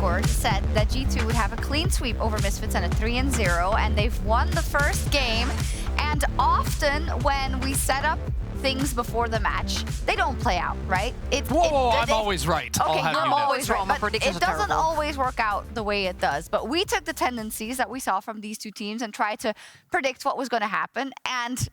Discord said that G2 would have a clean sweep over Misfits and a 3-0, and they've won the first game. And often when we set up things before the match, they don't play out, right? I'm always right. Okay, I'm always right, My but predictions it are doesn't terrible. always work out the way it does. But we took the tendencies that we saw from these two teams and tried to predict what was going to happen, and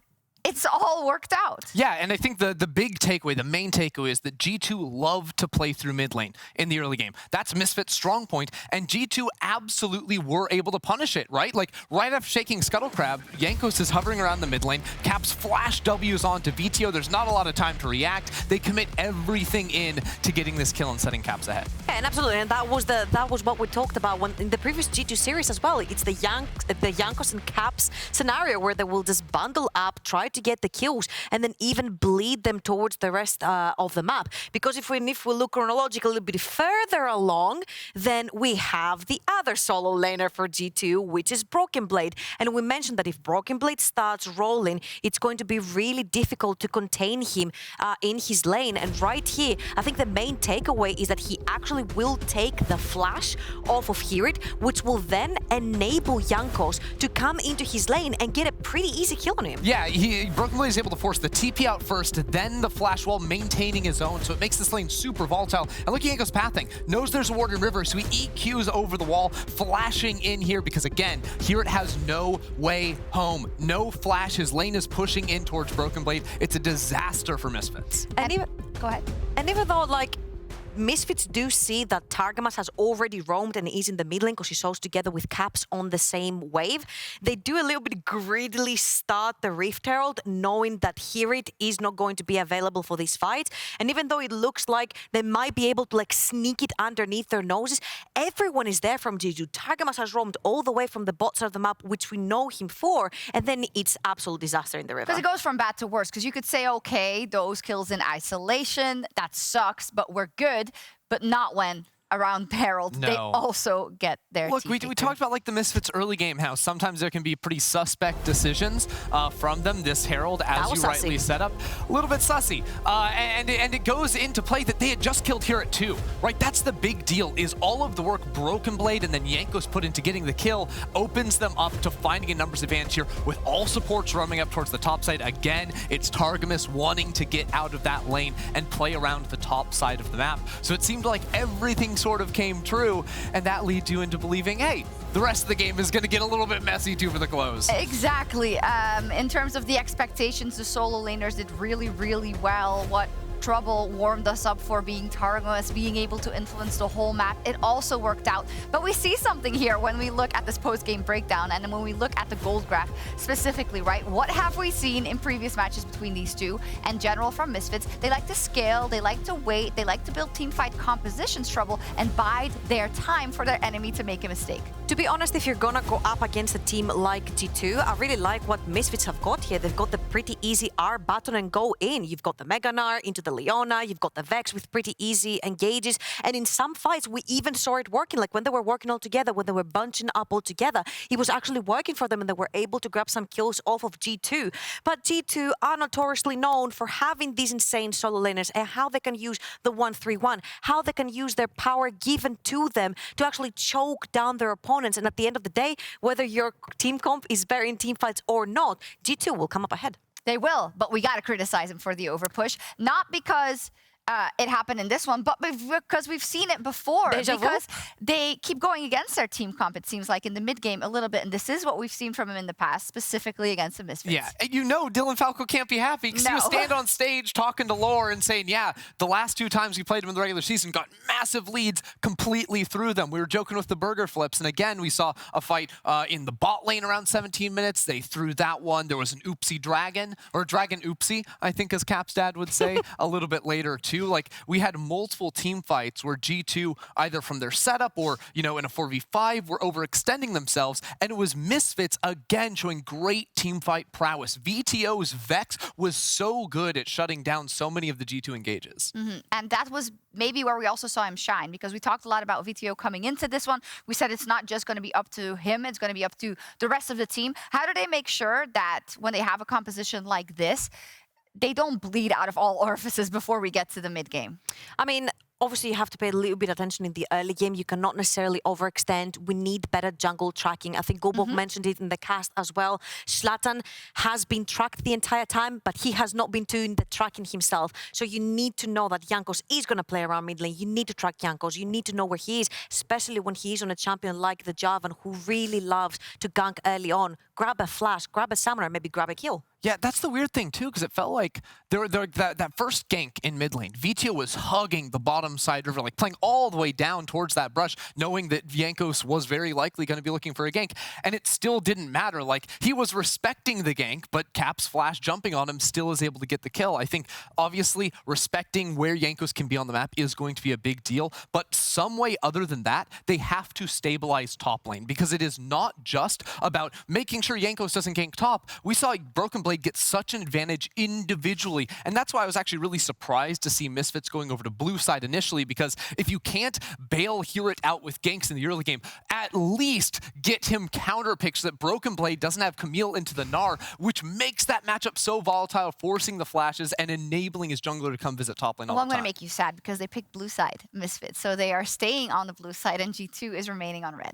it's all worked out. Yeah, and I think the big takeaway, the main takeaway is that G2 love to play through mid lane in the early game. That's Misfits' strong point, and G2 absolutely were able to punish it, right? Like, right after shaking Scuttle Crab, Jankos is hovering around the mid lane, Caps flash W's onto Vetheo. There's not a lot of time to react. They commit everything in to getting this kill and setting Caps ahead. Yeah, and absolutely, and that was what we talked about when in the previous G2 series as well. It's the Jankos and Caps scenario where they will just bundle up, try to get the kills, and then even bleed them towards the rest of the map. Because if we look chronologically a little bit further along, then we have the other solo laner for G2, which is BrokenBlade. And we mentioned that if BrokenBlade starts rolling, it's going to be really difficult to contain him in his lane. And right here, I think the main takeaway is that he actually will take the flash off of HiRit, which will then enable Jankos to come into his lane and get a pretty easy kill on him. Yeah, BrokenBlade is able to force the TP out first, then the flash while maintaining his own, so it makes this lane super volatile. And look at Jankos pathing. Knows there's a ward in river, so he EQs over the wall, flashing in here because, again, HiRit has no way home. No flash. His lane is pushing in towards BrokenBlade. It's a disaster for Misfits. And even, Go ahead. and even though, like, Misfits do see that Targamas has already roamed and is in the mid lane because she shows together with Caps on the same wave. They do a little bit greedily start the Rift Herald, knowing that HiRit is not going to be available for this fight. And even though it looks like they might be able to like sneak it underneath their noses, everyone is there from G2. Targamas has roamed all the way from the bot side of the map, which we know him for, and then it's absolute disaster in the river. Because it goes from bad to worse. Because you could say, okay, those kills in isolation, that sucks, but we're good. But not when around Herald, they No. also get their Look, teeth we kicked in. talked about like the Misfits early game, how sometimes there can be pretty suspect decisions from them. This Herald, as you rightly set up, a little bit sussy. And it goes into play that they had just killed HiRit too, right? That's the big deal, is all of the work BrokenBlade and then Jankos put into getting the kill opens them up to finding a numbers advantage here with all supports roaming up towards the top side. Again, it's Targamas wanting to get out of that lane and play around the top side of the map. So it seemed like everything sort of came true, and that leads you into believing, hey, the rest of the game is going to get a little bit messy too for the close. Exactly. In terms of the expectations, the solo laners did really, really well. What Trouble warmed us up for being Targamas, being able to influence the whole map. It also worked out. But we see something here when we look at this post-game breakdown and when we look at the gold graph specifically, right? What have we seen in previous matches between these two? And general from Misfits, they like to scale, they like to wait, they like to build teamfight compositions, Trouble, and bide their time for their enemy to make a mistake. To be honest, if you're gonna go up against a team like G2, I really like what Misfits have got here. They've got the pretty easy R button and go in. You've got the Mega Gnar into the Leona, you've got the Vex with pretty easy engages, and in some fights we even saw it working, like when they were working all together, when they were bunching up all together, it was actually working for them and they were able to grab some kills off of G2. But G2 are notoriously known for having these insane solo laners and how they can use the 1-3-1, how they can use their power given to them to actually choke down their opponents. And at the end of the day, whether your team comp is better in team fights or not, G2 will come up ahead. They will, but we got to criticize him for the overpush. Not because it happened in this one, but because we've seen it before. Because they keep going against their team comp, it seems like, in the mid game a little bit. And this is what we've seen from him in the past, specifically against the Misfits. Yeah, and you know Dylan Falco can't be happy because he would stand on stage talking to Lore and saying, yeah, the last 2 times we played him in the regular season, got massive leads completely through them. We were joking with the burger flips. And again, we saw a fight in the bot lane around 17 minutes. They threw that one. There was an oopsie dragon, or dragon oopsie, I think as Cap's dad would say, a little bit later too. Like, we had multiple team fights where G2, either from their setup or, you know, in a 4v5, were overextending themselves, and it was Misfits, again, showing great team fight prowess. Veteo's Vex was so good at shutting down so many of the G2 engages. And that was maybe where we also saw him shine, because we talked a lot about Vetheo coming into this one. We said it's not just going to be up to him, it's going to be up to the rest of the team. How do they make sure that when they have a composition like this, they don't bleed out of all orifices before we get to the mid game? I mean, obviously you have to pay a little bit attention in the early game. You cannot necessarily overextend. We need better jungle tracking. I think Guldborg mentioned it in the cast as well. Shlatan has been tracked the entire time, but he has not been doing the tracking himself. So you need to know that Jankos is going to play around mid lane. You need to track Jankos. You need to know where he is, especially when he is on a champion like the Javan, who really loves to gank early on. Grab a flash, grab a summoner, maybe grab a kill. Yeah, that's the weird thing, too, because it felt like that first gank in mid lane, Vetheo was hugging the bottom side river, like playing all the way down towards that brush, knowing that Jankos was very likely going to be looking for a gank, and it still didn't matter. Like, he was respecting the gank, but Cap's flash jumping on him still is able to get the kill. I think, obviously, respecting where Jankos can be on the map is going to be a big deal, but some way other than that, they have to stabilize top lane, because it is not just about making sure Jankos doesn't gank top. We saw BrokenBlade get such an advantage individually, and that's why I was actually really surprised to see Misfits going over to blue side initially, because if you can't bail HiRit out with ganks in the early game, at least get him counter picks so that BrokenBlade doesn't have Camille into the Gnar, which makes that matchup so volatile, forcing the flashes and enabling his jungler to come visit top lane all the time. I'm going to make you sad because they picked blue side, Misfits, so they are staying on the blue side and G2 is remaining on red.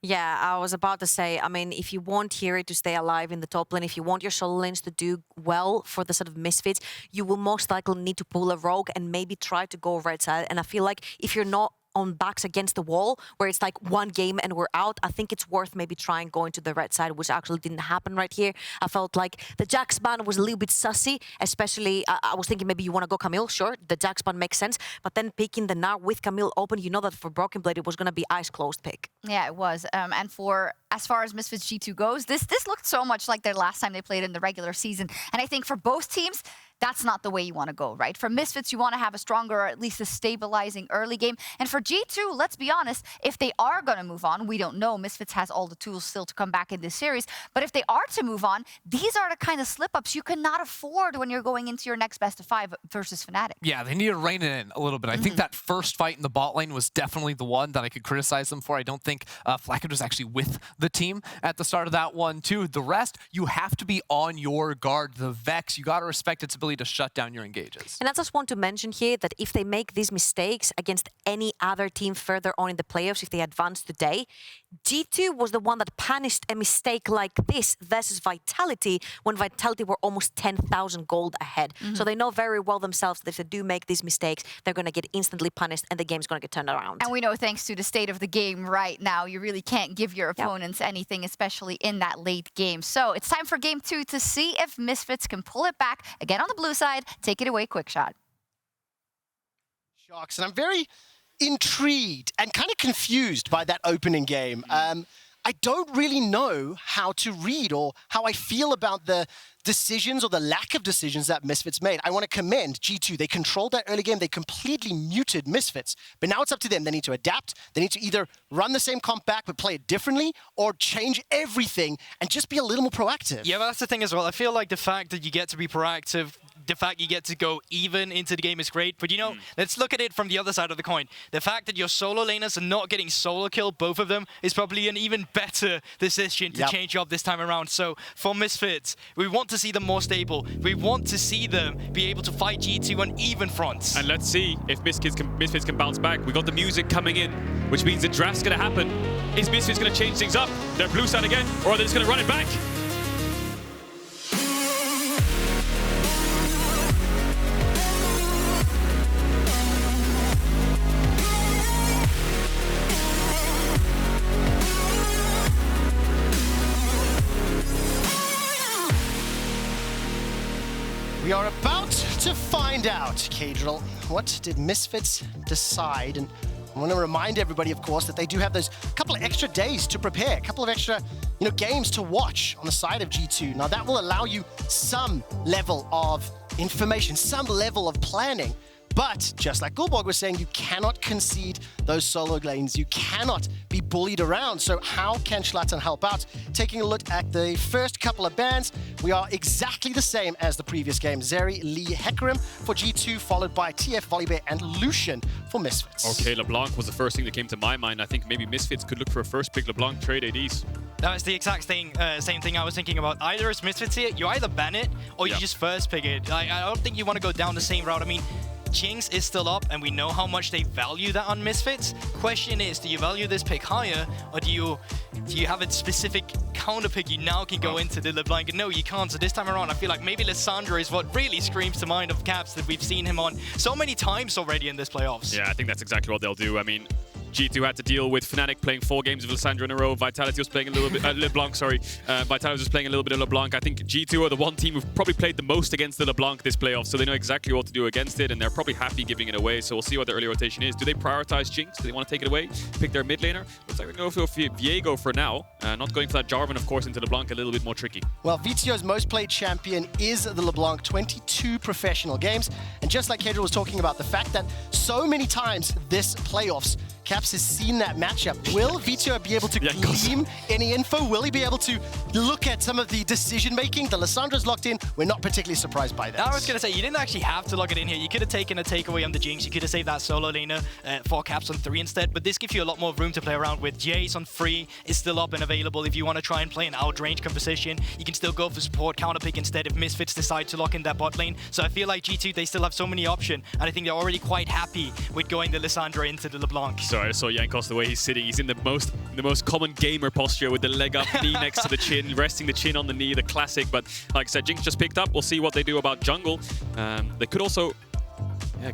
Yeah, I was about to say, I mean, if you want HiRit to stay alive in the top lane, if you want your solo lanes to do well for the sort of Misfits, you will most likely need to pull a rogue and maybe try to go red side. And I feel like if you're not on backs against the wall, where it's like one game and we're out, I think it's worth maybe trying going to the red side, which actually didn't happen right here. I felt like the Jax ban was a little bit sussy, especially, I was thinking maybe you want to go Camille, sure, the Jax ban makes sense, but then picking the Gnar with Camille open, you know that for BrokenBlade it was going to be eyes closed pick. Yeah, it was. And for as far as Misfits G2 goes, this looked so much like their last time they played in the regular season. And I think for both teams, that's not the way you want to go, right? For Misfits, you want to have a stronger, or at least a stabilizing early game. And for G2, let's be honest, if they are going to move on, we don't know. Misfits has all the tools still to come back in this series. But if they are to move on, these are the kind of slip-ups you cannot afford when you're going into your next best of 5 versus Fnatic. Yeah, they need to rein it in a little bit. I think that first fight in the bot lane was definitely the one that I could criticize them for. I don't think Flakked was actually with the team at the start of that one, too. The rest, you have to be on your guard. The Vex, you got to respect its ability to shut down your engages. And I just want to mention here that if they make these mistakes against any other team further on in the playoffs, if they advance today, G2 was the one that punished a mistake like this versus Vitality when Vitality were almost 10,000 gold ahead. So they know very well themselves that if they do make these mistakes, they're going to get instantly punished and the game's going to get turned around. And we know thanks to the state of the game right now, you really can't give your opponents anything, especially in that late game. So it's time for game 2 to see if Misfits can pull it back. Again on the blue side, take it away, Quickshot. Sjokz, and I'm very intrigued and kind of confused by that opening game. I don't really know how to read or how I feel about the decisions or the lack of decisions that Misfits made. I want to commend G2. They controlled that early game. They completely muted Misfits. But now it's up to them. They need to adapt. They need to either run the same comp back but play it differently, or change everything and just be a little more proactive. Yeah, but that's the thing as well. I feel like the fact that you get to be proactive, the fact you get to go even into the game is great. But, you know, let's look at it from the other side of the coin. The fact that your solo laners are not getting solo killed, both of them, is probably an even better decision to change up this time around. So for Misfits, we want to see them more stable. We want to see them be able to fight G2 on even fronts. And let's see if Misfits can bounce back. We got the music coming in, which means the draft's going to happen. Is Misfits going to change things up? They're blue side again, or are they just going to run it back? We are about to find out, Caedrel. What did Misfits decide? And I want to remind everybody, of course, that they do have those couple of extra days to prepare, a couple of extra, games to watch on the side of G2. Now, that will allow you some level of information, some level of planning. But just like Guldborg was saying, you cannot concede those solo lanes. You cannot be bullied around. So how can Shlatan help out? Taking a look at the first couple of bans, we are exactly the same as the previous game. Zeri, Lee, HiRit for G2, followed by TF, Volibear, and Lucian for Misfits. Okay, LeBlanc was the first thing that came to my mind. I think maybe Misfits could look for a first pick LeBlanc trade ADs. That was the exact thing, same thing I was thinking about. Either as Misfits here, you either ban it or you just first pick it. I don't think you want to go down the same route. I mean, Jinx is still up, and we know how much they value that on Misfits. Question is, do you value this pick higher, or do you have a specific counter pick you now can go into the LeBlanc? And no, you can't. So this time around, I feel like maybe Lissandra is what really screams to mind of Caps that we've seen him on so many times already in this playoffs. Yeah, I think that's exactly what they'll do. I mean, G2 had to deal with Fnatic playing 4 games of Lissandra in a row. Vitality was playing a little bit... LeBlanc, sorry. Vitality was playing a little bit of LeBlanc. I think G2 are the one team who've probably played the most against the LeBlanc this playoff, so they know exactly what to do against it, and they're probably happy giving it away. So we'll see what their early rotation is. Do they prioritize Jinx? Do they want to take it away? Pick their mid laner? Looks like they're going to go for Viego for now. Not going for that Jarvan, of course, into LeBlanc, a little bit more tricky. Well, Vetheo's most played champion is the LeBlanc, 22 professional games. And just like Caedrel was talking about, the fact that so many times this playoffs, Caps has seen that matchup. Will Vetheo be able to glean any info? Will he be able to look at some of the decision-making? The Lissandra's locked in. We're not particularly surprised by that. I was going to say, you didn't actually have to log it in here. You could have taken a takeaway on the Jinx. You could have saved that solo laner for Caps on 3 instead. But this gives you a lot more room to play around with. Jace on 3 is still up and available. If you want to try and play an outrange composition, you can still go for support counter pick instead if Misfits decide to lock in that bot lane. So I feel like G2, they still have so many options. And I think they're already quite happy with going the Lissandra into the LeBlanc. Sorry, I saw Jankos the way he's sitting. He's in the most common gamer posture with the leg up, knee next to the chin, resting the chin on the knee, the classic. But like I said, Jinx just picked up. We'll see what they do about jungle. They could also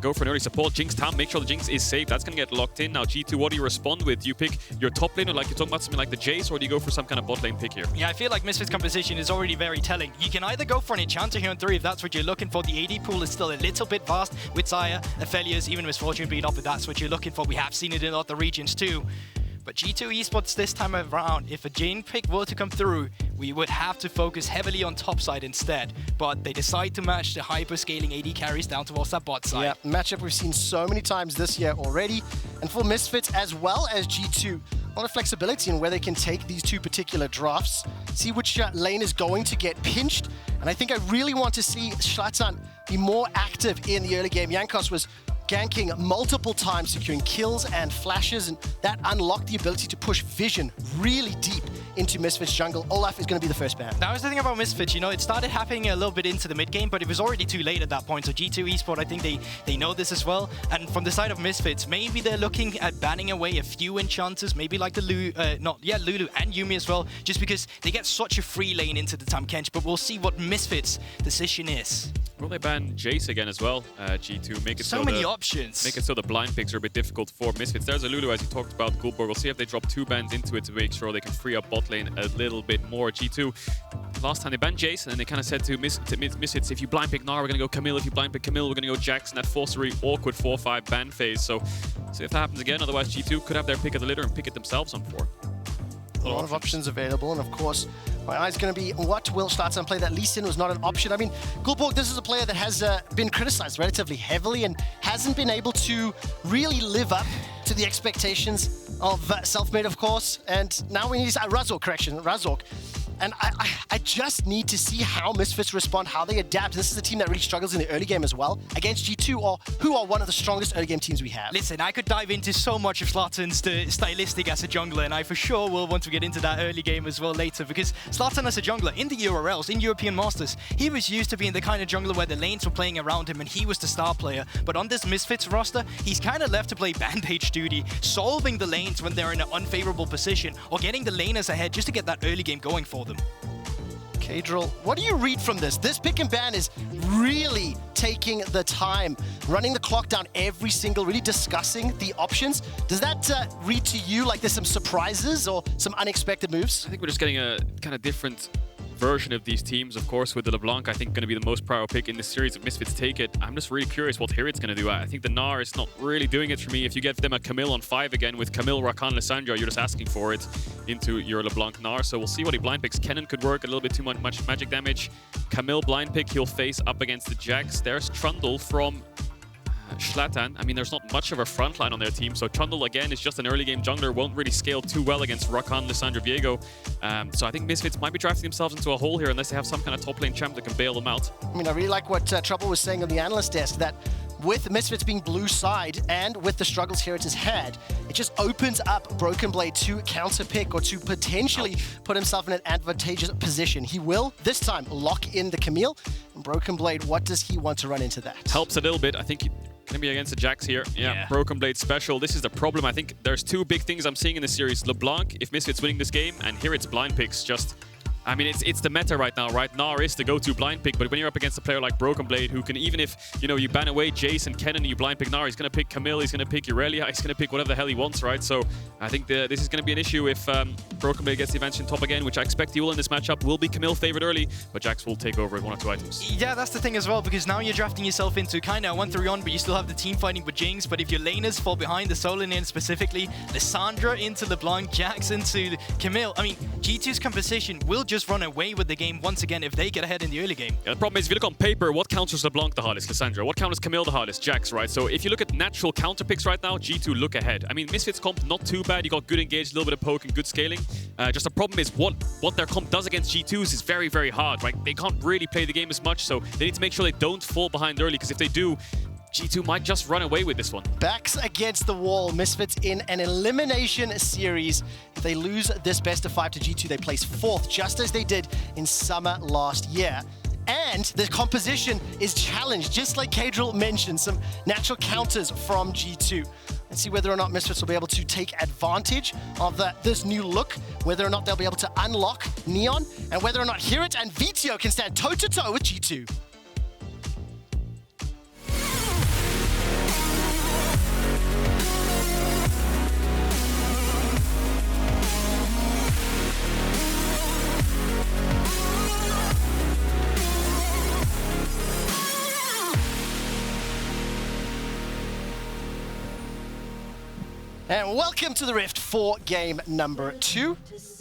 go for an early support. Jinx, Tahm, make sure the Jinx is safe. That's going to get locked in. Now, G2, what do you respond with? Do you pick your top laner, like you're talking about something like the Jace, or do you go for some kind of bot lane pick here? Yeah, I feel like Misfits composition is already very telling. You can either go for an Enchanter here on 3 if that's what you're looking for. The AD pool is still a little bit vast with Xayah, Aphelios, even Misfortune being up if that's what you're looking for. We have seen it in other regions too. But G2 Esports this time around, if a Jane pick were to come through, we would have to focus heavily on top side instead. But they decide to match the hyper-scaling AD carries down towards that bot side. Yeah, matchup we've seen so many times this year already. And for Misfits as well as G2, a lot of flexibility in where they can take these 2 particular drafts, see which lane is going to get pinched. And I think I really want to see Shlatan be more active in the early game. Jankos was ganking multiple times, securing kills and flashes, and that unlocked the ability to push vision really deep into Misfits jungle. Olaf is going to be the first ban. That was the thing about Misfits, you know, it started happening a little bit into the mid game, but it was already too late at that point. So G2 Esport, I think they know this as well. And from the side of Misfits, maybe they're looking at banning away a few enchanters, maybe like the Lulu and Yuumi as well, just because they get such a free lane into the Tahm Kench. But we'll see what Misfits' decision is. Will they ban Jace again as well? G2, make it so many options. Make it so the blind picks are a bit difficult for Misfits. There's a Lulu, as you talked about, Guldborg. We'll see if they drop 2 bans into it to make sure they can free up bot lane a little bit more. G2, last time they banned Jace, and then they kind of said to Misfits, if you blind pick Gnar, we're going to go Camille. If you blind pick Camille, we're going to go Jax. And that forced a really awkward 4-5 ban phase. So see if that happens again. Otherwise, G2 could have their pick of the litter and pick it themselves on 4. A lot of options available, and of course, my eye's going to be what will Shlatan play. That Lee Sin was not an option. I mean, Guldborg, this is a player that has been criticized relatively heavily and hasn't been able to really live up to the expectations of Selfmade, of course. And now we need Razork. And I just need to see how Misfits respond, how they adapt. This is a team that really struggles in the early game as well against G2, who are one of the strongest early game teams we have. Listen, I could dive into so much of Zlatan's stylistic as a jungler, and I for sure will want to get into that early game as well later, because Shlatan as a jungler in the URLs, in European Masters, he was used to being the kind of jungler where the lanes were playing around him and he was the star player. But on this Misfits roster, he's kind of left to play bandage duty, solving the lanes when they're in an unfavorable position, or getting the laners ahead just to get that early game going for them. Caedrel, what do you read from this? This pick and ban is really taking the time, running the clock down every single, really discussing the options. Does that read to you like there's some surprises or some unexpected moves? I think we're just getting a kind of different version of these teams. Of course, with the LeBlanc, I think going to be the most prior pick in this series. If Misfits take it, I'm just really curious what HiRit's going to do. I think the Gnar is not really doing it for me. If you get them a Camille on 5 again with Camille, Rakan, Lissandra, you're just asking for it into your LeBlanc Gnar. So we'll see what he blind picks. Kennen could work a little bit too much magic damage. Camille blind pick, he'll face up against the Jax. There's Trundle from Shlatan. I mean, there's not much of a front line on their team, so Trundle again is just an early game jungler, won't really scale too well against Rakan, Lissandra, Viego. So I think Misfits might be drafting themselves into a hole here unless they have some kind of top lane champ that can bail them out. I mean, I really like what Trouble was saying on the analyst desk, that with Misfits being blue side and with the struggles HiRit has had, it just opens up BrokenBlade to counter pick or to potentially put himself in an advantageous position. He will, this time, lock in the Camille. And BrokenBlade, what does he want to run into that? Helps a little bit. I think Gonna be against the Jax here. Yeah, BrokenBlade special. This is the problem. I think there's two big things I'm seeing in this series. LeBlanc, if Misfits winning this game, and HiRit's blind picks just... I mean, it's the meta right now, right? Gnar is the go-to blind pick, but when you're up against a player like BrokenBlade, who can, even if, you know, you ban away Jace and Ken and you blind pick Gnar, he's going to pick Camille, he's going to pick Irelia, he's going to pick whatever the hell he wants, right? So I think this is going to be an issue if BrokenBlade gets the advantage in top again, which I expect he will in this matchup. Will be Camille favored early, but Jax will take over with 1 or 2 items. Yeah, that's the thing as well, because now you're drafting yourself into kind of 1-3-1, but you still have the team fighting with Jinx. But if your laners fall behind, the solo lane specifically, Lissandra into LeBlanc, Jax into Camille, I mean, G2's composition will just run away with the game once again if they get ahead in the early game. Yeah, the problem is, if you look on paper, what counters LeBlanc the hardest? Lissandra. What counters Camille the hardest? Jax, right? So if you look at natural counter picks right now, G2 look ahead. I mean, Misfits comp not too bad. You got good engage, a little bit of poke and good scaling. Just the problem is what their comp does against G2s is very, very hard, right? They can't really play the game as much, so they need to make sure they don't fall behind early, because if they do, G2 might just run away with this one. Backs against the wall. Misfits in an elimination series. If they lose this best of 5 to G2, they place 4th, just as they did in summer last year. And the composition is challenged, just like Caedrel mentioned, some natural counters from G2. Let's see whether or not Misfits will be able to take advantage of this new look, whether or not they'll be able to unlock Neon, and whether or not HiRit and Vetheo can stand toe-to-toe with G2. And welcome to the Rift for game number 2.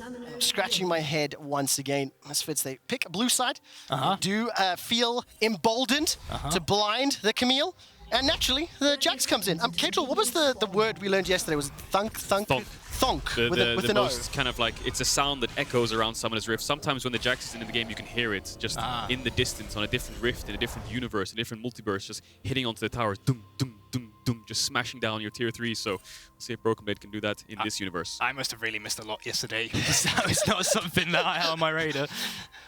I'm scratching my head once again. Misfits, they pick a blue side. Do feel emboldened to blind the Camille. And naturally, the Jax comes in. Caedrel, what was the word we learned yesterday? Was it thunk? Thonk, with the an O. most kind of like, it's a sound that echoes around Summoner's Rift. Sometimes when the Jax is in the game, you can hear it just in the distance, on a different rift, in a different universe, a different multiverse, just hitting onto the towers, dum, dum, dum, dum, just smashing down your tier 3. So we'll see if BrokenBlade can do that in this universe. I must have really missed a lot yesterday. That was not something that I had on my radar.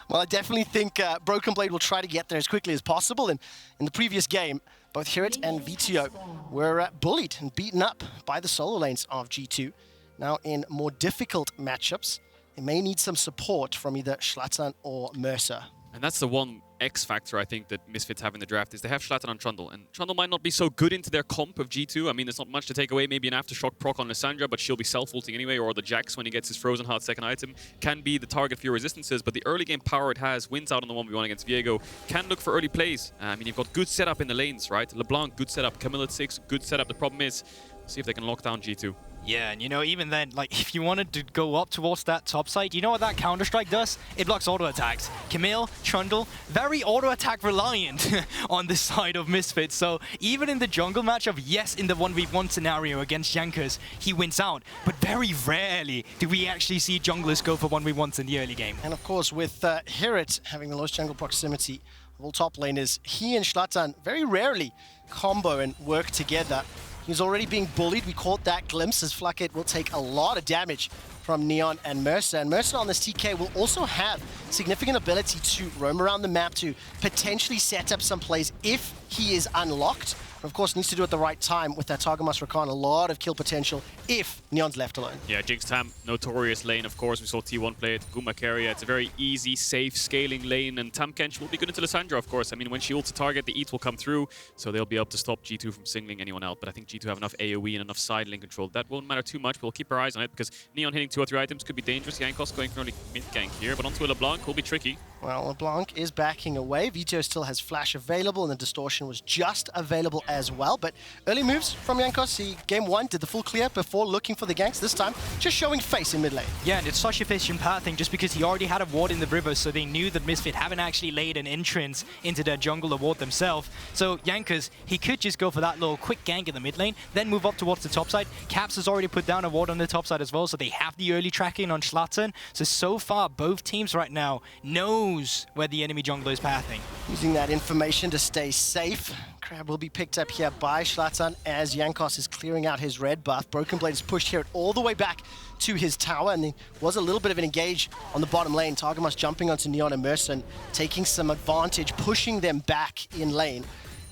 Well, I definitely think BrokenBlade will try to get there as quickly as possible. And in the previous game, both HiRit and Vetheo were bullied and beaten up by the solo lanes of G2. Now, in more difficult matchups, they may need some support from either Shlatan or Mersa. And that's the one X factor I think that Misfits have in the draft, is they have Shlatan on Trundle. And Trundle might not be so good into their comp of G2. I mean, there's not much to take away. Maybe an Aftershock proc on Lissandra, but she'll be self-ulting anyway, or the Jax when he gets his Frozen Heart second item can be the target for your resistances, but the early game power it has, wins out on the 1v1 against Viego, can look for early plays. I mean, you've got good setup in the lanes, right? LeBlanc, good setup. Camille at 6, good setup. The problem is, see if they can lock down G2. Yeah, and you know, even then, like, if you wanted to go up towards that top side, you know what that Counter-Strike does? It blocks auto-attacks. Camille, Trundle, very auto-attack reliant on this side of Misfits. So even in the jungle matchup, yes, in the 1v1 scenario against Jankos, he wins out. But very rarely do we actually see junglers go for 1v1s in the early game. And of course, with HiRit having the lowest jungle proximity of all top laners, he and Shlatan very rarely combo and work together. He's already being bullied. We caught that glimpse as Flakked will take a lot of damage from Neon and Mersa. And Mersa on this TK will also have significant ability to roam around the map to potentially set up some plays if he is unlocked. But of course, needs to do it at the right time with that Targamas Rakan. A lot of kill potential if Neon's left alone. Yeah, Jinx Tahm, notorious lane, of course. We saw T1 play it. Guma carry. It's a very easy, safe, scaling lane. And Tahm Kench will be good into Lissandra, of course. I mean, when she ults a target, the EAT will come through, so they'll be able to stop G2 from singling anyone out. But I think G2 have enough AoE and enough side lane control. That won't matter too much, but we'll keep our eyes on it, because Neon hitting 2 or 3 items could be dangerous. Jankos going for only mid-gank here, but onto a LeBlanc will be tricky. Well, LeBlanc is backing away. Vetheo still has Flash available, and the Distortion was just available as well. But early moves from Jankos. He, game 1, did the full clear before looking for the ganks. This time, just showing face in mid lane. Yeah, and it's such efficient pathing just because he already had a ward in the river, so they knew that Misfit haven't actually laid an entrance into their jungle ward themselves. So Jankos, he could just go for that little quick gank in the mid lane, then move up towards the top side. Caps has already put down a ward on the top side as well, so they have the early tracking on Shlatan. So far, both teams right now knows where the enemy jungler is pathing. Using that information to stay safe. Crab will be picked up here by Shlatan as Jankos is clearing out his red buff. BrokenBlade is pushed here all the way back to his tower, and there was a little bit of an engage on the bottom lane. Targamas jumping onto Neon and Mersa and taking some advantage, pushing them back in lane.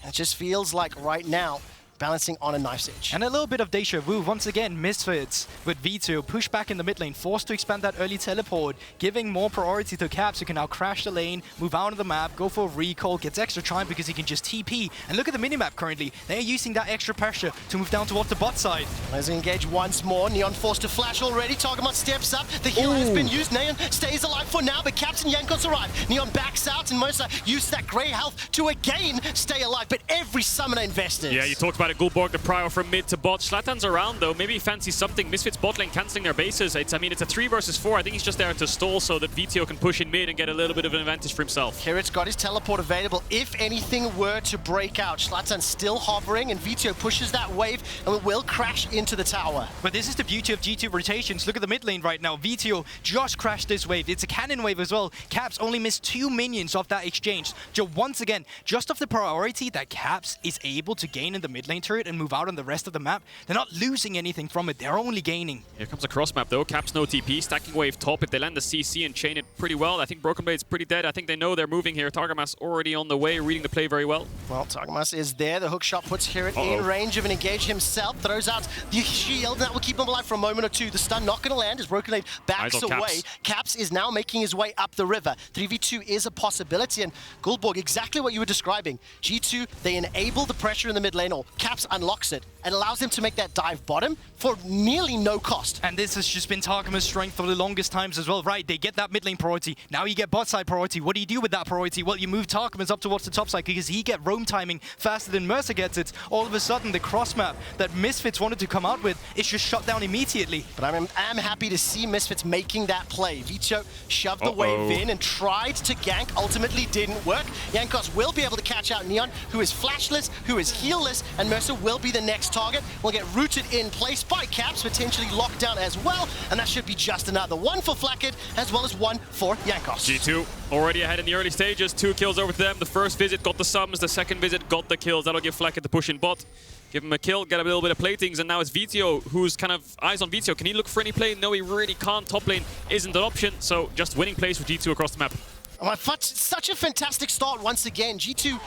And it just feels like right now, balancing on a knife's edge. And a little bit of deja vu. Once again, Misfits with Vetheo push back in the mid lane, forced to expand that early teleport, giving more priority to Caps, who can now crash the lane, move out of the map, go for a recall, gets extra time because he can just TP. And look at the minimap currently. They're using that extra pressure to move down towards the bot side. As they engage once more, Neon forced to flash already. Targamas steps up. The heal has been used. Neon stays alive for now, but Caps and Jankos arrive. Neon backs out, and Mersa uses that grey health to again stay alive. But every summoner invested. Yeah, you talked about it, Guldborg, the prio from mid to bot. Shlatan's around though, maybe he fancies something. Misfits bot lane cancelling their bases. It's a 3 versus 4. I think he's just there to stall so that Vetheo can push in mid and get a little bit of an advantage for himself. HiRit's got his teleport available. If anything were to break out, Shlatan's still hovering, and Vetheo pushes that wave and will crash into the tower. But this is the beauty of G2 rotations. Look at the mid lane right now. Vetheo just crashed this wave. It's a cannon wave as well. Caps only missed 2 minions off that exchange. Once again, just off the priority that Caps is able to gain in the mid lane turret and move out on the rest of the map, they're not losing anything from it. They're only gaining. Here comes a cross map though. Caps no TP, stacking wave top. If they land the CC and chain it pretty well, I think BrokenBlade's pretty dead. I think they know they're moving here. Targamas already on the way, reading the play very well. Well, Targamas is there. The hook shot puts HiRit in range of an engage himself. Throws out the shield. That will keep him alive for a moment or two. The stun not going to land as BrokenBlade backs away. Caps is now making his way up the river. 3v2 is a possibility. And Guldborg, exactly what you were describing. G2, they enable the pressure in the mid lane, or Caps unlocks it and allows them to make that dive bottom for nearly no cost. And this has just been Targamas' strength for the longest times as well, right? They get that mid lane priority. Now you get bot side priority. What do you do with that priority? Well, you move Targamas up towards the top side because he get roam timing faster than Mersa gets it. All of a sudden, the cross map that Misfits wanted to come out with is just shut down immediately. But I'm happy to see Misfits making that play. Vetheo shoved the wave in and tried to gank, ultimately didn't work. Jankos will be able to catch out Neon, who is flashless, who is healless, and Mersa will be the next target. Will get rooted in place by Caps, potentially locked down as well, and that should be just another one for Flakked, as well as one for Jankos. G2 already ahead in the early stages, 2 kills over to them. The first visit got the sums, the second visit got the kills. That'll give Flakked the push in bot. Give him a kill, get a little bit of platings, and now it's Vetheo who's kind of eyes on Vetheo. Can he look for any play? No, he really can't. Top lane isn't an option, so just winning plays for G2 across the map. Oh, such a fantastic start once again. G2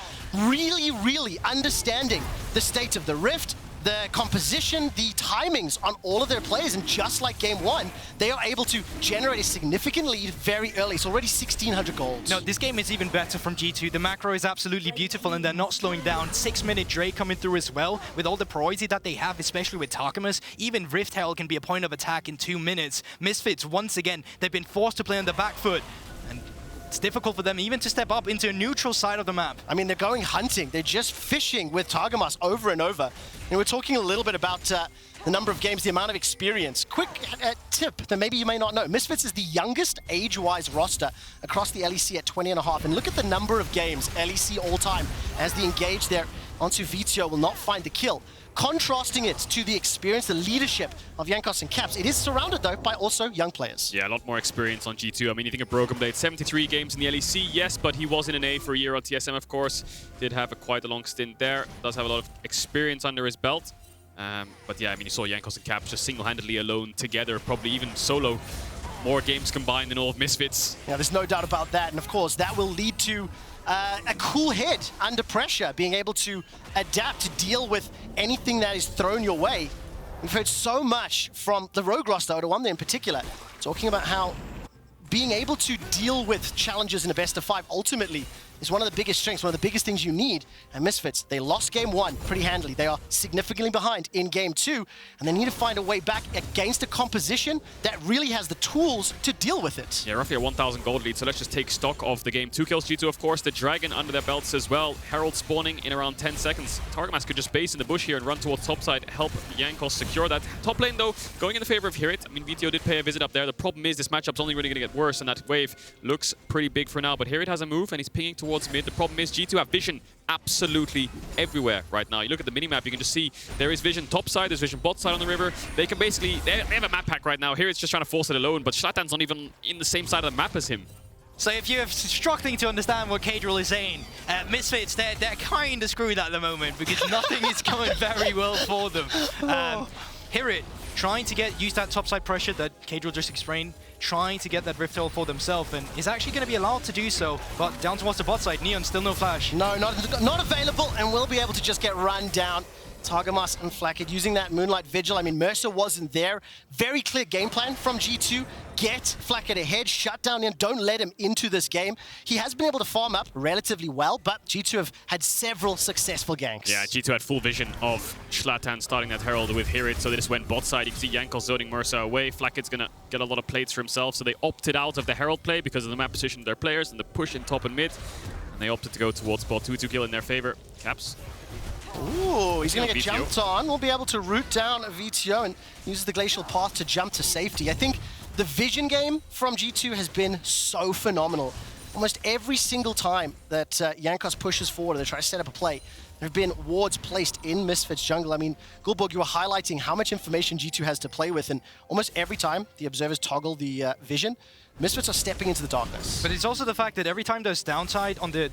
really understanding the state of the rift, the composition, the timings on all of their plays, and just like game 1, they are able to generate a significant lead very early. It's already 1,600 gold. No, this game is even better from G2. The macro is absolutely beautiful, and they're not slowing down. 6-minute Drake coming through as well, with all the priority that they have, especially with Targamas. Even Rift Herald can be a point of attack in 2 minutes. Misfits, once again, they've been forced to play on the back foot. And it's difficult for them even to step up into a neutral side of the map. I mean, they're going hunting. They're just fishing with Targamas over and over. And we're talking a little bit about the number of games, the amount of experience. Quick tip that maybe you may not know. Misfits is the youngest age-wise roster across the LEC at 20.5. And look at the number of games, LEC all-time, as the engage there onto Vetheo will not find the kill. Contrasting it to the experience, the leadership of Jankos and Caps. It is surrounded, though, by also young players. Yeah, a lot more experience on G2. I mean, you think of BrokenBlade, 73 games in the LEC, yes, but he was in an A for a year on TSM, of course. Did have quite a long stint there. Does have a lot of experience under his belt. But yeah, I mean, you saw Jankos and Caps just single-handedly alone together, probably even solo. More games combined than all of Misfits. Yeah, there's no doubt about that. And of course, that will lead to a cool head under pressure, being able to adapt to deal with anything that is thrown your way. We've heard so much from the Rogue roster, One in particular, talking about how being able to deal with challenges in a best of 5 ultimately is one of the biggest strengths, one of the biggest things you need. And Misfits, they lost game 1 pretty handily. They are significantly behind in game 2, and they need to find a way back against a composition that really has the tools to deal with it. Yeah, roughly a 1,000 gold lead, so let's just take stock of the game. 2 kills G2, of course, the Dragon under their belts as well. Herald spawning in around 10 seconds. Targamas could just base in the bush here and run towards topside, help Jankos secure that. Top lane, though, going in the favor of HiRit. I mean, Vetheo did pay a visit up there. The problem is this matchup's only really going to get worse, and that wave looks pretty big for now. But HiRit has a move, and he's pinging towards mid. The problem is G2 have vision absolutely everywhere right now. You look at the minimap, you can just see there is vision top side, there's vision bot side on the river. They can basically, they have a map pack right now. Here it's just trying to force it alone, but Shlatan's not even in the same side of the map as him. So if you're struggling to understand what Caedrel is saying, Misfits, they're kind of screwed at the moment because nothing is going very well for them. HiRit trying to use that topside pressure that Caedrel just explained, trying to get that Rift Herald for themselves, and is actually going to be allowed to do so, but down towards the bot side, Neon still no flash. No, not available, and will be able to just get run down. Targamas and Flakked using that Moonlight Vigil. I mean, Mersa wasn't there. Very clear game plan from G2. Get Flakked ahead, shut down him, don't let him into this game. He has been able to farm up relatively well, but G2 have had several successful ganks. Yeah, G2 had full vision of Shlatan starting that Herald with HiRit, so they just went bot side. You can see Jankos zoning Mersa away. Flakked's gonna get a lot of plates for himself, so they opted out of the Herald play because of the map position of their players and the push in top and mid. And they opted to go towards bot 2 kill in their favor. Caps. Ooh, he's going to get Vetheo. jumped on. We'll be able to root down Vetheo and use the Glacial Path to jump to safety. I think the vision game from G2 has been so phenomenal. Almost every single time that Jankos pushes forward, they try to set up a play, there have been wards placed in Misfits jungle. I mean, Guldborg, you were highlighting how much information G2 has to play with, and almost every time the observers toggle the vision, Misfits are stepping into the darkness. But it's also the fact that every time there's downtime on the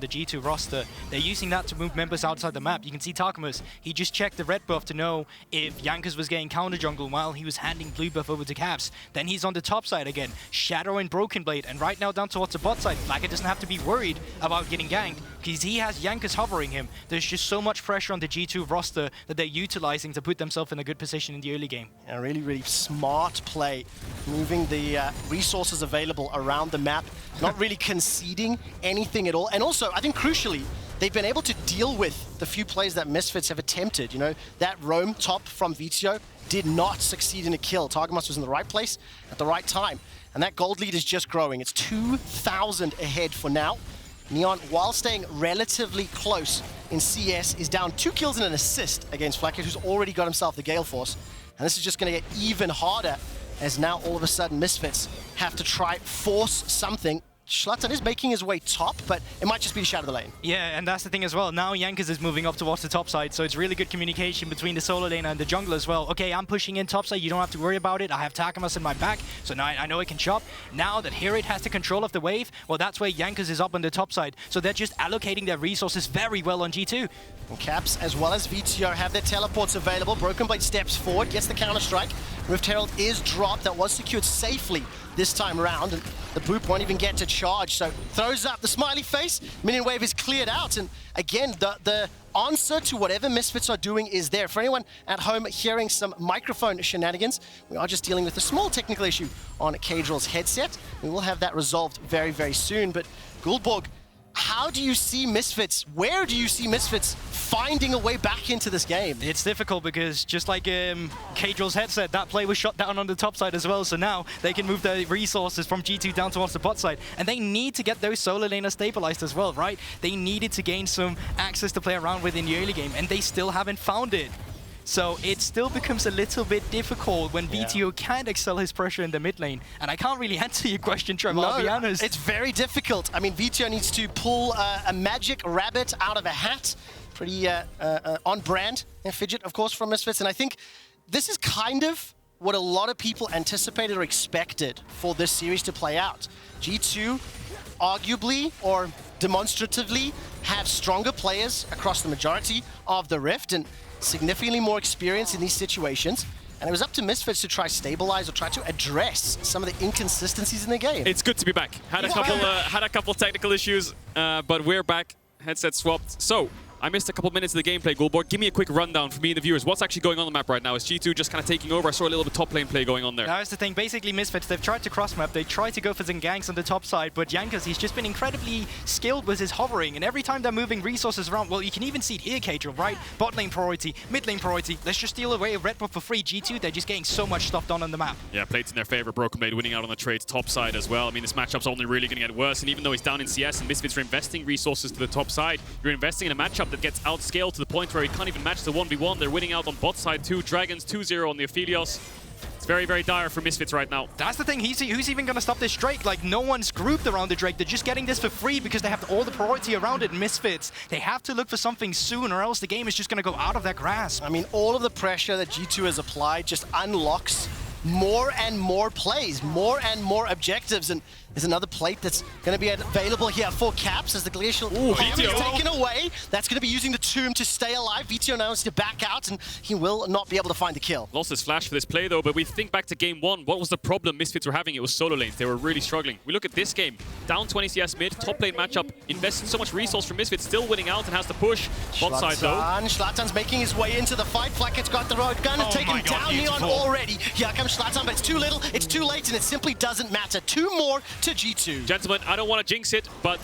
G2 roster, they're using that to move members outside the map. You can see Targamas, he just checked the red buff to know if Jankos was getting counter jungle while he was handing blue buff over to Caps. Then he's on the top side again, Shadow and BrokenBlade, and right now down towards the bot side, Flakked doesn't have to be worried about getting ganked because he has Jankos hovering him. There's just so much pressure on the G2 roster that they're utilizing to put themselves in a good position in the early game. A really, really smart play, moving the resources available around the map, not really conceding anything at all. And also, I think crucially, they've been able to deal with the few plays that Misfits have attempted. You know, that roam top from Vetheo did not succeed in a kill. Targamas was in the right place at the right time. And that gold lead is just growing. It's 2,000 ahead for now. Neon, while staying relatively close in CS, is down 2 kills and an assist against Flakked, who's already got himself the Gale Force. And this is just going to get even harder as now all of a sudden Misfits have to try force something. Shlatan is making his way top, but it might just be the shadow of the lane. Yeah, and that's the thing as well. Now Jankos is moving up towards the top side, so it's really good communication between the solo lane and the jungle as well. Okay, I'm pushing in top side, you don't have to worry about it. I have Targamas in my back, so now I know I can chop. Now that HiRit has the control of the wave, well, that's where Jankos is up on the top side. So they're just allocating their resources very well on G2. And Caps, as well as Vetheo, have their teleports available. BrokenBlade steps forward, gets the counter-strike. Rift Herald is dropped. That was secured safely this time around, and the Boop won't even get to charge, so throws up the smiley face. Minion wave is cleared out, and again, the answer to whatever Misfits are doing is there. For anyone at home hearing some microphone shenanigans, we are just dealing with a small technical issue on Caedrel's headset. We will have that resolved very, very soon, but Guldborg, how do you see Misfits? Where do you see Misfits finding a way back into this game? It's difficult because just like Caedrel's headset, that play was shot down on the top side as well. So now they can move the resources from G2 down towards the bot side. And they need to get those solo laners stabilized as well, right? They needed to gain some access to play around with in the early game, and they still haven't found it. So it still becomes a little bit difficult when Vetheo can't excel his pressure in the mid lane. And I can't really answer your question, Trevor, I'll be honest. It's very difficult. I mean, Vetheo needs to pull a magic rabbit out of a hat. Pretty on brand. And Fidget, of course, from Misfits. And I think this is kind of what a lot of people anticipated or expected for this series to play out. G2, arguably or demonstratively, have stronger players across the majority of the Rift and significantly more experience in these situations. And it was up to Misfits to try stabilize or try to address some of the inconsistencies in the game. It's good to be back. Had a couple technical issues, but we're back. Headset swapped. So I missed a couple minutes of the gameplay, Guldborg. Give me a quick rundown for me and the viewers. What's actually going on the map right now? Is G2 just kind of taking over? I saw a little bit top lane play going on there. That's the thing. Basically, Misfits, they've tried to cross-map. They tried to go for some ganks on the top side, but Jankos, he's just been incredibly skilled with his hovering, and every time they're moving resources around, well, you can even see it here, Caedrel, right? Bot lane priority, mid lane priority. Let's just steal away a red buff for free. G2, they're just getting so much stuff done on the map. Yeah, plates in their favor. BrokenBlade winning out on the trades top side as well. I mean, this matchup's only really going to get worse, and even though he's down in CS and Misfits are investing resources to the top side, you're investing in a matchup that gets outscaled to the point where he can't even match the 1v1. They're winning out on bot side too. Dragons 2-0 on the Aphelios. It's very, very dire for Misfits right now. That's the thing. Who's even going to stop this Drake? Like, no one's grouped around the Drake. They're just getting this for free because they have all the priority around it. Misfits, they have to look for something soon or else the game is just going to go out of their grasp. I mean, all of the pressure that G2 has applied just unlocks more and more plays, more and more objectives, and There's another plate that's going to be available here for Caps as the Glacial Vetheo. is taken away. That's going to be using the Tomb to stay alive. Vetheo now needs to back out, and he will not be able to find the kill. Lost his flash for this play though, but we think back to game 1. What was the problem Misfits were having? It was solo lanes. They were really struggling. We look at this game. Down 20 CS mid, top lane matchup, investing so much resource from Misfits, still winning out and has to push. Bot side though. Shlatan's making his way into the fight. Flakked's got the road gun and taken down Neon already. Here comes Shlatan, but it's too little, it's too late, and it simply doesn't matter. 2 more to G2. Gentlemen, I don't want to jinx it, but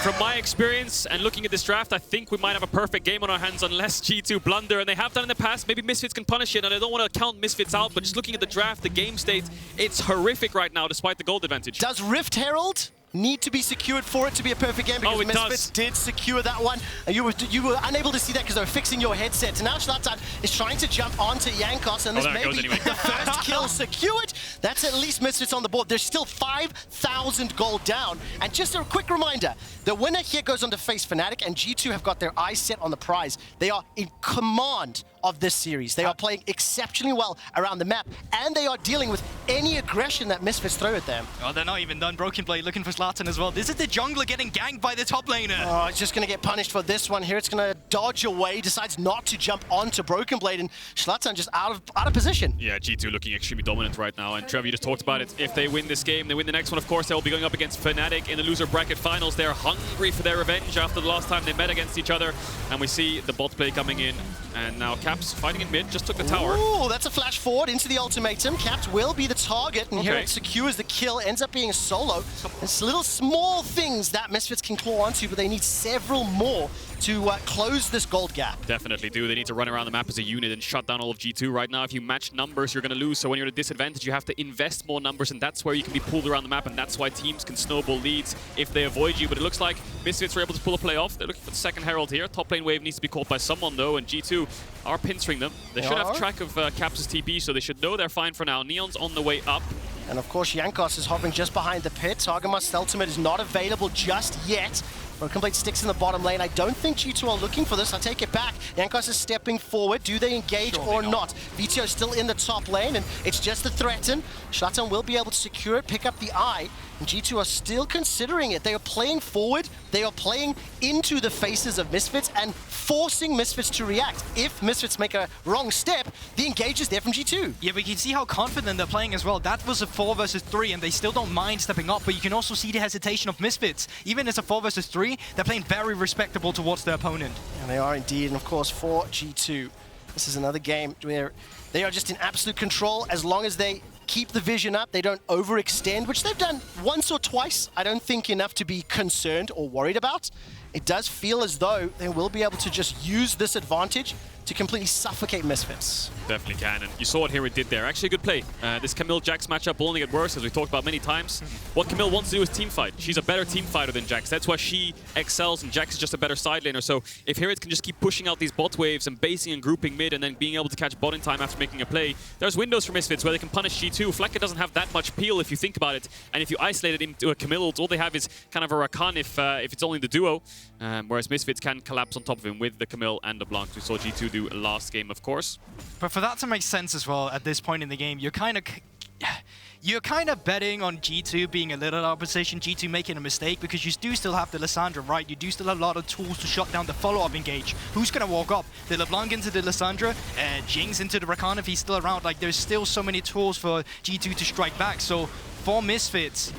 from my experience and looking at this draft, I think we might have a perfect game on our hands unless G2 blunder, and they have done in the past. Maybe Misfits can punish it, and I don't want to count Misfits out, but just looking at the draft, the game state, it's horrific right now despite the gold advantage. Does Rift Herald need to be secured for it to be a perfect game? Because Misfits did secure that one. You were unable to see that because they were fixing your headset. And now Shlatan is trying to jump onto Jankos, and this may be the first kill secured. That's at least Misfits on the board. There's still 5,000 gold down. And just a quick reminder, the winner here goes on to face Fnatic, and G2 have got their eyes set on the prize. They are in command of this series. They are playing exceptionally well around the map, and they are dealing with any aggression that Misfits throw at them. Oh, they're not even done. BrokenBlade looking for Shlatan as well. This is the jungler getting ganked by the top laner. Oh, it's just going to get punished for this one here. It's going to dodge away, decides not to jump onto BrokenBlade, and Shlatan just out of position. Yeah, G2 looking extremely dominant right now, and Trevor, you just talked about it. If they win this game, they win the next one, of course, they'll be going up against Fnatic in the loser bracket finals. They're hungry for their revenge after the last time they met against each other, and we see the bot play coming in, and now Caps fighting in mid, just took the tower. Ooh, that's a flash forward into the ultimatum. Caps will be the target, and here it secures the kill, ends up being a solo. It's little small things that Misfits can claw onto, but they need several more to close this gold gap. Definitely do. They need to run around the map as a unit and shut down all of G2. Right now, if you match numbers, you're going to lose. So when you're at a disadvantage, you have to invest more numbers, and that's where you can be pulled around the map, and that's why teams can snowball leads if they avoid you. But it looks like Misfits were able to pull a play off. They're looking for the second Herald here. Top lane wave needs to be caught by someone, though, and G2 are pincering them. They should have track of Caps' TP, so they should know they're fine for now. Neon's on the way up. And of course, Jankos is hovering just behind the pit. Targamas' ultimate is not available just yet. BrokenBlade sticks in the bottom lane. I don't think G2 are looking for this. I take it back. Jankos is stepping forward. Do they engage or not? Vetheo still in the top lane, and it's just a threaten. Shlatan will be able to secure it, pick up the eye, and G2 are still considering it. They are playing forward. They are playing into the faces of Misfits and forcing Misfits to react. If Misfits make a wrong step, the engage is there from G2. Yeah, but you can see how confident they're playing as well. That was a 4 versus 3, and they still don't mind stepping up, but you can also see the hesitation of Misfits. Even as a 4 versus 3, they're playing very respectable towards their opponent. And they are indeed, and of course for G2, this is another game where they are just in absolute control as long as they keep the vision up, they don't overextend, which they've done once or twice. I don't think enough to be concerned or worried about. It does feel as though they will be able to just use this advantage to completely suffocate Misfits. Definitely can, and you saw what HiRit did there. Actually a good play. This Camille Jax matchup will only get worse, as we talked about many times. What Camille wants to do is team fight. She's a better team fighter than Jax. That's why she excels, and Jax is just a better side laner. So if HiRit can just keep pushing out these bot waves and basing and grouping mid and then being able to catch bot in time after making a play, there's windows for Misfits where they can punish G2. Flakked doesn't have that much peel if you think about it, and if you isolate it into a Camille, all they have is kind of a Rakan if it's only the duo, whereas Misfits can collapse on top of him with the Camille and the LeBlanc. We saw G2 do last game, of course. But for that to make sense as well at this point in the game, you're kind of betting on G2 being a little out of position, G2 making a mistake, because you do still have the Lissandra, right? You do still have a lot of tools to shut down the follow-up engage. Who's going to walk up? The LeBlanc into the Lissandra, Jinx into the Rakan if he's still around. Like, there's still so many tools for G2 to strike back. So for Misfits,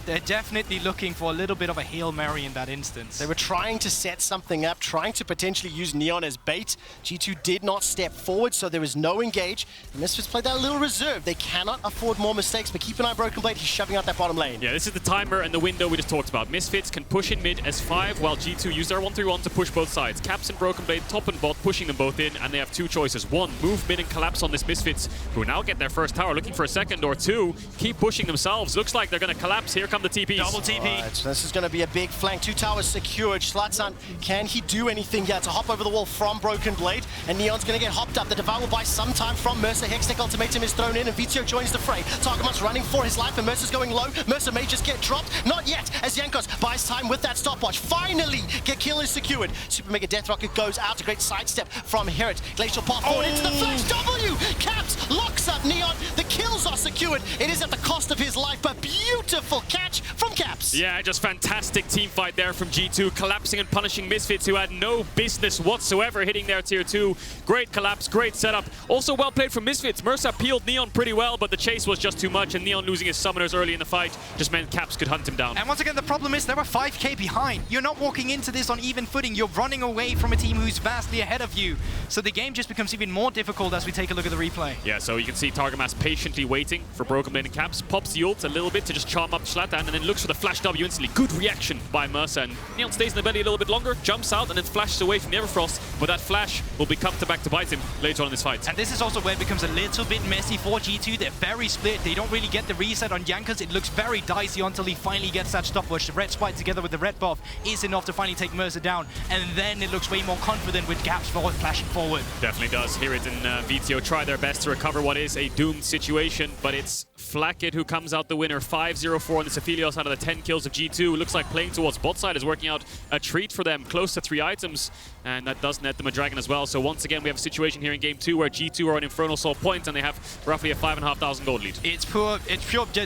they're definitely looking for a little bit of a Hail Mary in that instance. They were trying to set something up, trying to potentially use Neon as bait. G2 did not step forward, so there was no engage. The Misfits played that a little reserve. They cannot afford more mistakes, but keep an eye on BrokenBlade. He's shoving out that bottom lane. Yeah, this is the timer and the window we just talked about. Misfits can push in mid as 5, while G2 use their 1-3-1 to push both sides. Caps and BrokenBlade, top and bot, pushing them both in, and they have 2 choices. 1, move mid and collapse on this Misfits, who now get their first tower, looking for a second, or 2, keep pushing themselves. Looks like they're going to collapse. Here come the TPs. Double TP. Right, so this is going to be a big flank. 2 towers secured. Shlatan, can he do anything here to hop over the wall from BrokenBlade? And Neon's going to get hopped up. The Devour will buy some time from Mersa. Hextech ultimatum is thrown in, and Vetheo joins the fray. Targamas running for his life, and Mersa's going low. Mersa may just get dropped. Not yet, as Jankos buys time with that stopwatch. Finally, kill is secured. Super Mega Death Rocket goes out. A great sidestep from HiRit. Glacial path forward into the flash. W! Caps locks up Neon. The kills are secured. It is at the cost of his life, but beautiful catch catch from Caps. Yeah, just fantastic team fight there from G2, collapsing and punishing Misfits, who had no business whatsoever hitting their tier 2. Great collapse, great setup. Also well played from Misfits. Mersa peeled Neon pretty well, but the chase was just too much, and Neon losing his summoners early in the fight just meant Caps could hunt him down. And once again, the problem is they were 5k behind. You're not walking into this on even footing. You're running away from a team who's vastly ahead of you. So the game just becomes even more difficult as we take a look at the replay. Yeah, so you can see Targamas patiently waiting for BrokenBlade and Caps, pops the ult a little bit to just charm up Shlatan, and then looks for the flash W instantly. Good reaction by Mersa, and Neon stays in the belly a little bit longer, jumps out, and then flashes away from the Everfrost, but that flash will come back to bite him later on in this fight. And this is also where it becomes a little bit messy for G2. They're very split. They don't really get the reset on Jankos. It looks very dicey until he finally gets that stopwatch. The red spike together with the red buff is enough to finally take Mersa down, and then it looks way more confident with Caps flashing forward. Definitely does. HiRit and Vetheo try their best to recover what is a doomed situation, but it's Flakked who comes out the winner. 5-0-4 on this Aphelios out of the 10 kills of G2. Looks like playing towards bot side is working out a treat for them. Close to 3 items, and that does net them a dragon as well. So once again, we have a situation here in game 2 where G2 are on Infernal Soul point, and they have roughly a 5,500 gold lead. It's pure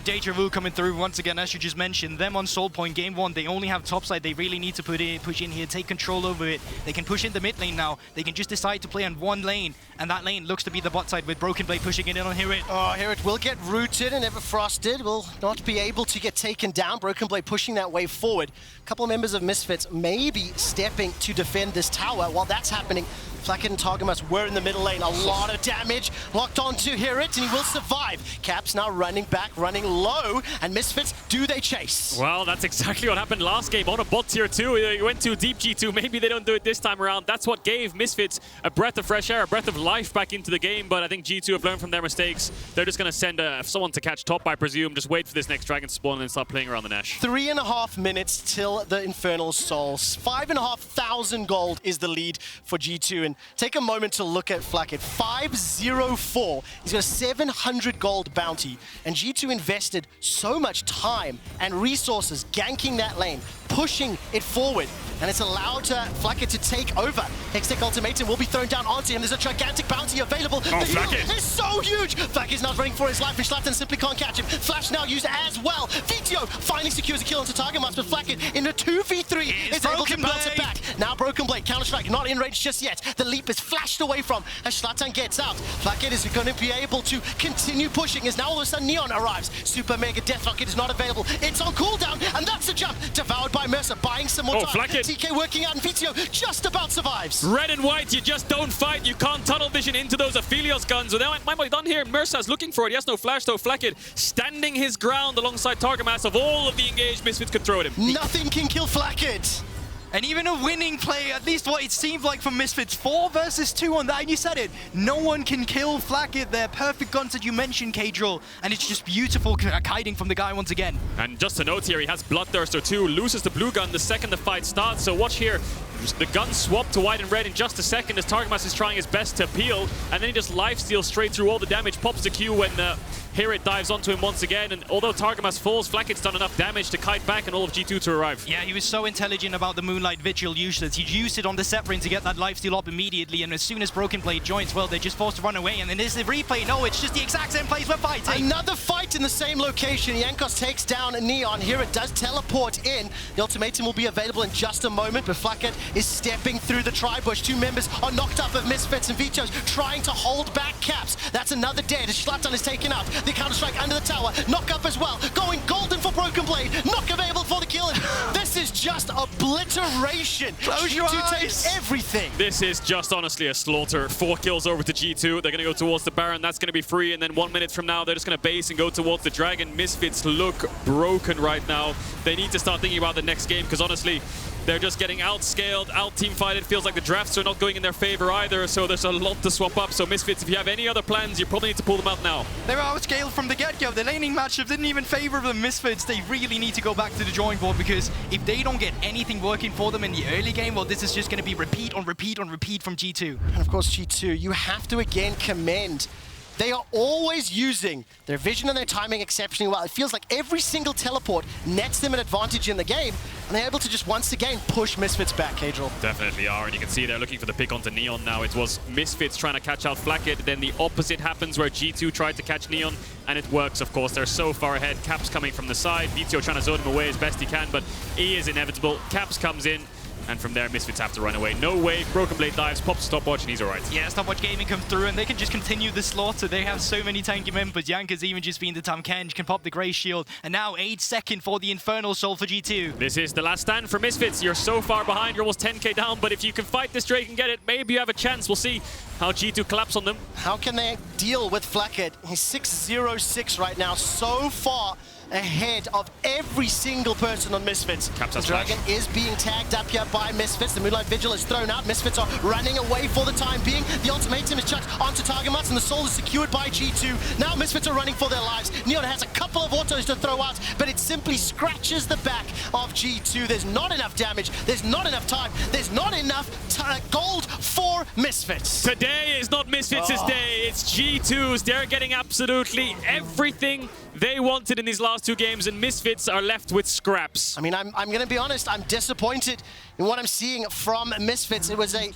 deja vu coming through once again, as you just mentioned. Them on Soul point game 1, they only have top side. They really need to push in here, take control over it. They can push in the mid lane now. They can just decide to play on one lane, and that lane looks to be the bot side with BrokenBlade pushing it in on HiRit. Oh, HiRit will get rooted, and Everfrosted will not be able to get taken down. BrokenBlade pushing that wave forward. A couple of members of Misfits maybe stepping to defend this tower. While that's happening, Flakked and Targamas were in the middle lane. A lot of damage locked onto HiRit, and he will survive. Caps now running back, running low, and Misfits, do they chase? Well, that's exactly what happened last game on a bot tier 2. He went too deep, G2. Maybe they don't do it this time around. That's what gave Misfits a breath of fresh air, a breath of life back into the game, but I think G2 have learned from their mistakes. They're just going to send someone to catch top, I presume. Just wait for this next dragon to spawn and then start playing around the Nash. 3.5 minutes till the Infernal Souls. 5,500 gold is the lead for G2, and take a moment to look at Flakked. 5-0-4. He's got a 700 gold bounty, and G2 invested so much time and resources ganking that lane, pushing it forward, and it's allowed Flakked to take over. Hextech Ultimatum will be thrown down onto him. There's a gigantic bounty available. The heal is so huge. Flakked now running for his life, and Shlatan simply can't catch him. Flash now used as well. Vetheo finally secures a kill onto Targamas, but Flakked in a 2v3 is able to bounce it back. Now BrokenBlade, Counter-Strike, not in range just yet. The leap is flashed away from as Shlatan gets out. Flakked is going to be able to continue pushing as now all of a sudden Neon arrives. Super Mega Death Rocket is not available. It's on cooldown, and that's a jump. Devoured by Mersa, buying some more time. TK working out, and Vetheo just about survives. Red and white, you just don't fight. You can't tunnel vision into those Aphelios guns. Well, that might be done here. Mersa's looking for it. He has no flash, though. Flakked standing his ground alongside Targamas. Of all of the engaged Misfits could throw at him. Nothing can kill Flakked. And even a winning play, at least what it seemed like from Misfits, 4 versus 2 on that, and you said it, no one can kill Flakked. They're perfect guns that you mentioned, Caedrel, and it's just beautiful kiting from the guy once again. And just a note here, he has Bloodthirster too, loses the blue gun the second the fight starts, so watch here. The gun swapped to white and red in just a second as Targamas is trying his best to peel, and then he just lifesteals straight through all the damage, pops the Q when HiRit dives onto him once again, and although Targamas falls, Flakked's done enough damage to kite back and all of G2 to arrive. Yeah, he was so intelligent about the Moonlight Vigil usage. He used it on the Severin to get that lifesteal up immediately, and as soon as BrokenBlade joins, well, they're just forced to run away, and then there's the replay. No, it's just the exact same place we're fighting. Another fight in the same location. Jankos takes down Neon. HiRit does teleport in. The ultimatum will be available in just a moment, but Flakked is stepping through the tri-bush. 2 members are knocked up of Misfits, and Vetheo's trying to hold back Caps. That's another dead as Shlatan is taken out. The Counter-Strike under the tower. Knock up as well. Going golden for BrokenBlade. Not available for the kill. This is just obliteration. Close your eyes. Takes everything. This is just honestly a slaughter. 4 kills over to G2. They're going to go towards the Baron. That's going to be free. And then 1 minute from now, they're just going to base and go towards the Dragon. Misfits look broken right now. They need to start thinking about the next game because honestly, they're just getting outscaled, out-teamfighted. It feels like the drafts are not going in their favor either, so there's a lot to swap up. So Misfits, if you have any other plans, you probably need to pull them out now. They were outscaled from the get-go. The laning matchup didn't even favor the Misfits. They really need to go back to the drawing board because if they don't get anything working for them in the early game, well, this is just going to be repeat on repeat on repeat from G2. And of course, G2, you have to again commend they are always using their vision and their timing exceptionally well. It feels like every single teleport nets them an advantage in the game, and they're able to just once again push Misfits back, Caedrel. Definitely are, and you can see they're looking for the pick onto Neon now. It was Misfits trying to catch out Flakked, then the opposite happens where G2 tried to catch Neon, and it works, of course. They're so far ahead. Caps coming from the side. Vetheo trying to zone him away as best he can, but E is inevitable. Caps comes in, and from there, Misfits have to run away. No way. BrokenBlade dives, pops a stopwatch, and he's alright. Yeah, Stopwatch Gaming comes through, and they can just continue the slaughter. They have so many tanky members. Jankos even just being the Tahm Kench, can pop the Grey Shield. And now 8 seconds for the Infernal Soul for G2. This is the last stand for Misfits. You're so far behind. You're almost 10k down, but if you can fight this Drake and get it, maybe you have a chance. We'll see how G2 collapse on them. How can they deal with Flakked? He's 6-0-6 right now, so far ahead of every single person on Misfits. Caps Dragon is being tagged up here by Misfits. The Moonlight Vigil is thrown out. Misfits are running away for the time being. The ultimatum is chucked onto Targamas, and the soul is secured by G2. Now Misfits are running for their lives. Neon has a couple of autos to throw out, but it simply scratches the back of G2. There's not enough damage. There's not enough time. There's not enough gold for Misfits. Today is not Misfits' day. It's G2's. They're getting absolutely everything they wanted in these last 2 games, and Misfits are left with scraps. I mean, I'm going to be honest, I'm disappointed in what I'm seeing from Misfits. It was a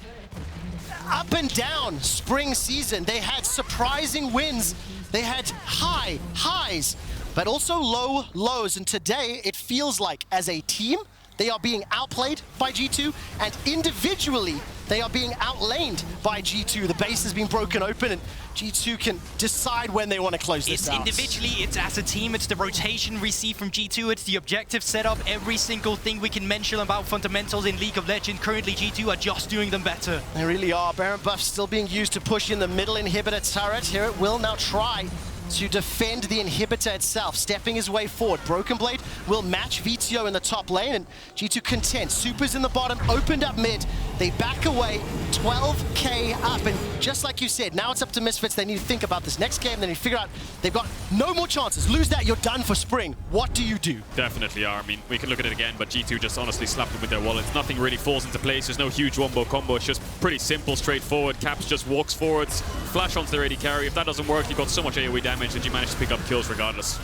up and down spring season. They had surprising wins. They had highs, but also low lows. And today, it feels like as a team, they are being outplayed by G2, and individually, they are being outlaned by G2. The base has been broken open, and G2 can decide when they want to close this out. It's individually, it's as a team, it's the rotation we see from G2, it's the objective setup, every single thing we can mention about fundamentals in League of Legends. Currently, G2 are just doing them better. They really are. Baron buff still being used to push in the middle inhibitor turret. HiRit will now try to defend the inhibitor itself, stepping his way forward. BrokenBlade will match Vetheo in the top lane, and G2 content. Super's in the bottom, opened up mid. They back away, 12k up, and just like you said, now it's up to Misfits. They need to think about this next game. They need to figure out they've got no more chances. Lose that, you're done for spring. What do you do? Definitely are. I mean, we can look at it again, but G2 just honestly slapped them with their wallets. Nothing really falls into place. There's no huge wombo combo. It's just pretty simple, straightforward. Caps just walks forwards, flash onto their AD carry. If that doesn't work, you've got so much AoE damage that you manage to pick up kills regardless.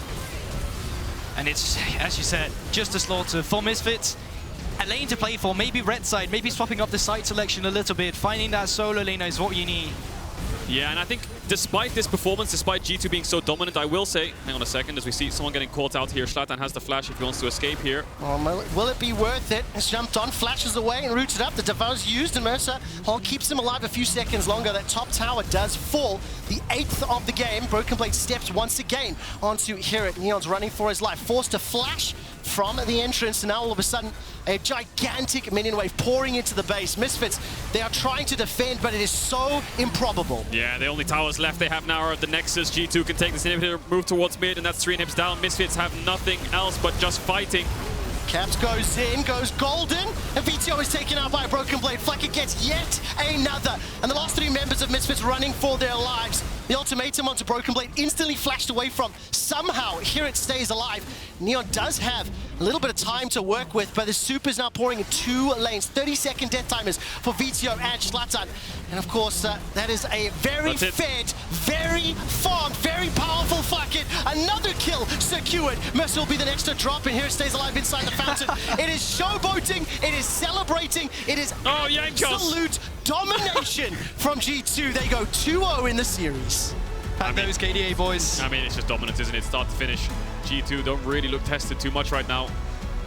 And it's, as you said, just a slaughter for Misfits. A lane to play for, maybe red side, maybe swapping up the side selection a little bit. Finding that solo laner is what you need. Yeah, and I think despite this performance, despite G2 being so dominant, I will say, hang on a second, as we see someone getting caught out here. Shlatan has the flash if he wants to escape here. Will it be worth it? He's jumped on, flashes away and rooted up. The Devour's used, and Mersa keeps him alive a few seconds longer. That top tower does fall. The 8th of the game. BrokenBlade steps once again onto HiRit. Neon's running for his life, forced to flash from the entrance, and now all of a sudden a gigantic minion wave pouring into the base. Misfits, they are trying to defend, but it is so improbable. Yeah, the only towers left they have now are at the Nexus. G2 can take this inhibitor, move towards mid, and that's 3 inhibs down. Misfits have nothing else but just fighting. Caps goes in, goes golden, and Vetheo is taken out by a BrokenBlade. Flakked gets yet another, and the last 3 members of Misfits running for their lives. The ultimatum onto BrokenBlade instantly flashed away from. Somehow, HiRit stays alive. Neon does have a little bit of time to work with, but the Super's now pouring in 2 lanes. 30-second death timers for Vetheo and Shlatan. And of course, that is a very fed, very farmed, very powerful Flakked. Another kill secured. Mersa will be the next to drop, and HiRit stays alive inside the fountain. It is showboating, it is celebrating, it is absolute domination from G2. They go 2-0 in the series. And those KDA boys. I mean, it's just dominance, isn't it? Start to finish. G2 don't really look tested too much right now.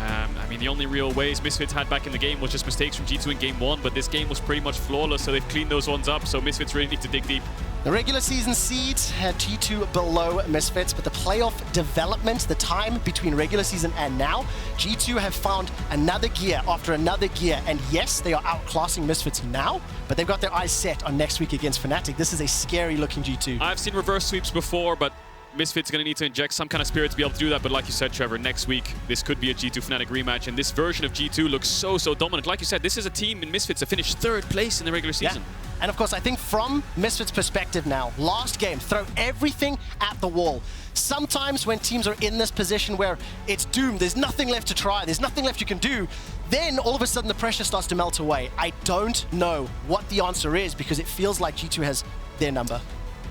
I mean, the only real ways Misfits had back in the game was just mistakes from G2 in game 1, but this game was pretty much flawless, so they've cleaned those ones up, so Misfits really need to dig deep. The regular season seeds had G2 below Misfits, but the playoff development, the time between regular season and now, G2 have found another gear after another gear, and yes, they are outclassing Misfits now, but they've got their eyes set on next week against Fnatic. This is a scary-looking G2. I've seen reverse sweeps before, but Misfits are going to need to inject some kind of spirit to be able to do that, but like you said, Trevor, next week, this could be a G2 Fnatic rematch, and this version of G2 looks so dominant. Like you said, this is a team in Misfits that finished 3rd place in the regular season. Yeah. And of course, I think from Misfits' perspective now, last game, throw everything at the wall. Sometimes when teams are in this position where it's doomed, there's nothing left to try, there's nothing left you can do, then all of a sudden the pressure starts to melt away. I don't know what the answer is, because it feels like G2 has their number.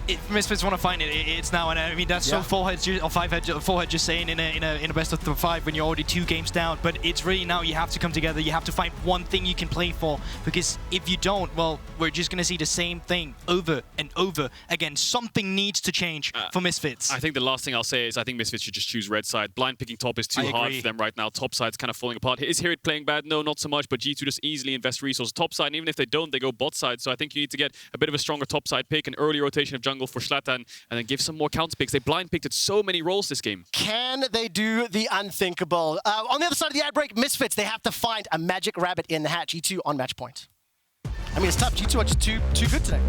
if Misfits want to find it, it's now. And I mean, that's so forehead just saying in a best of 5 when you're already 2 games down. But it's really now you have to come together. You have to find one thing you can play for, because if you don't, well, we're just going to see the same thing over and over again. Something needs to change for Misfits. I think the last thing I'll say is I think Misfits should just choose red side. Blind picking top is too hard for them right now. Top side's kind of falling apart. Is HiRit playing bad? No, not so much. But G2 just easily invest resources top side, and even if they don't, they go bot side. So I think you need to get a bit of a stronger top side pick, an early rotation of jungle for Shlatan, and then give some more counter picks. They blind picked at so many roles this game. Can they do the unthinkable? On the other side of the ad break, Misfits, they have to find a magic rabbit in the hat. G2 on match point. I mean, it's tough. G2 are just too good today.